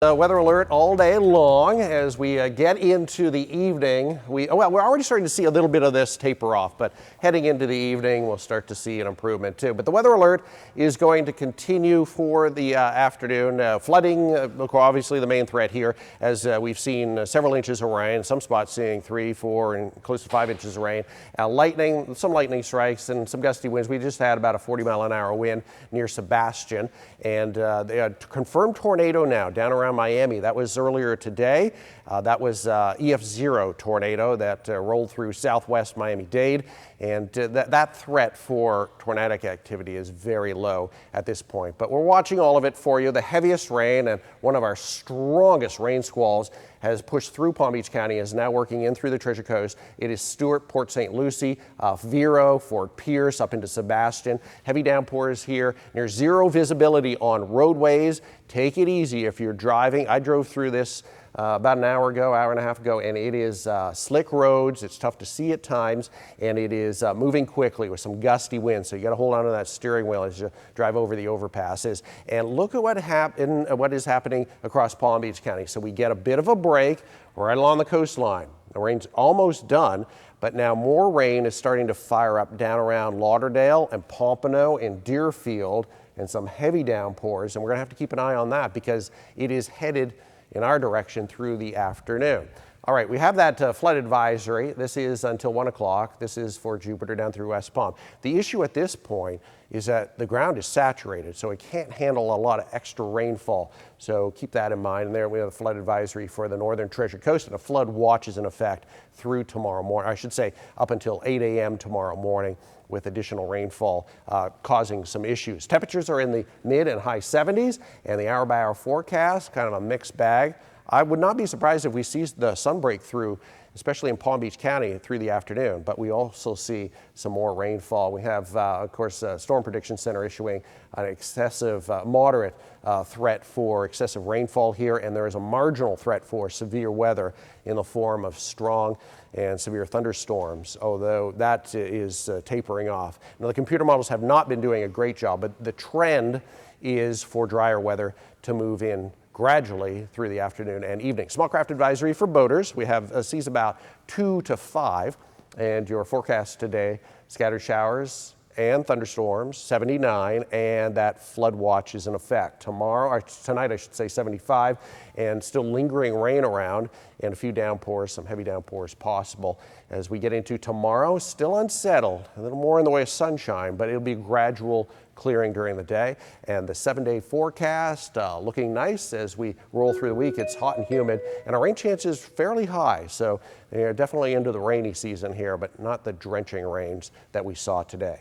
Weather alert all day long as we get into the evening. We're already starting to see a little bit of this taper off, but heading into the evening, we'll start to see an improvement too. But the weather alert is going to continue for the afternoon. Flooding, obviously the main threat here, as we've seen several inches of rain, some spots seeing 3, 4, and close to 5 inches of rain. Lightning, some lightning strikes and some gusty winds. We just had about a 40-mile-an-hour wind near Sebastian, and they had confirmed tornado now down around Miami. That was earlier today. That was EF0 tornado that rolled through southwest Miami-Dade, and that threat for tornadic activity is very low at this point. But we're watching all of it for you. The heaviest rain and one of our strongest rain squalls has pushed through Palm Beach County, is now working in through the Treasure Coast. It is Stewart, Port St. Lucie, Vero, Fort Pierce, up into Sebastian. Heavy downpours here, near zero visibility on roadways. Take it easy if you're driving. I drove through this about an hour and a half ago, and it is slick roads. It's tough to see at times, and it is moving quickly with some gusty winds. So you got to hold on to that steering wheel as you drive over the overpasses. And look at what is happening across Palm Beach County. So we get a bit of a break right along the coastline. The rain's almost done, but now more rain is starting to fire up down around Lauderdale and Pompano and Deerfield, and some heavy downpours. And we're going to have to keep an eye on that because it is headed in our direction through the afternoon. All right, we have that flood advisory. This is until 1 o'clock. This is for Jupiter down through West Palm. The issue at this point is that the ground is saturated, so it can't handle a lot of extra rainfall. So keep that in mind. And there we have a flood advisory for the northern Treasure Coast, and a flood watch is in effect through tomorrow morning. I should say up until 8 a.m. tomorrow morning, with additional rainfall causing some issues. Temperatures are in the mid and high 70s, and the hour-by-hour forecast, kind of a mixed bag. I would not be surprised if we see the sun break through, especially in Palm Beach County, through the afternoon, but we also see some more rainfall. We have, of course, Storm Prediction Center issuing an excessive, moderate threat for excessive rainfall here, and there is a marginal threat for severe weather in the form of strong and severe thunderstorms, although that is tapering off. Now, the computer models have not been doing a great job, but the trend is for drier weather to move in gradually through the afternoon and evening. Small craft advisory for boaters. We have seas about 2 to 5, and your forecast today, scattered showers and thunderstorms, 79, and that flood watch is in effect. Tonight, I should say, 75, and still lingering rain around, and a few downpours, some heavy downpours possible. As we get into tomorrow, still unsettled, a little more in the way of sunshine, but it'll be gradual clearing during the day. And the 7-day forecast looking nice as we roll through the week. It's hot and humid, and our rain chance is fairly high, so they're definitely into the rainy season here, but not the drenching rains that we saw today.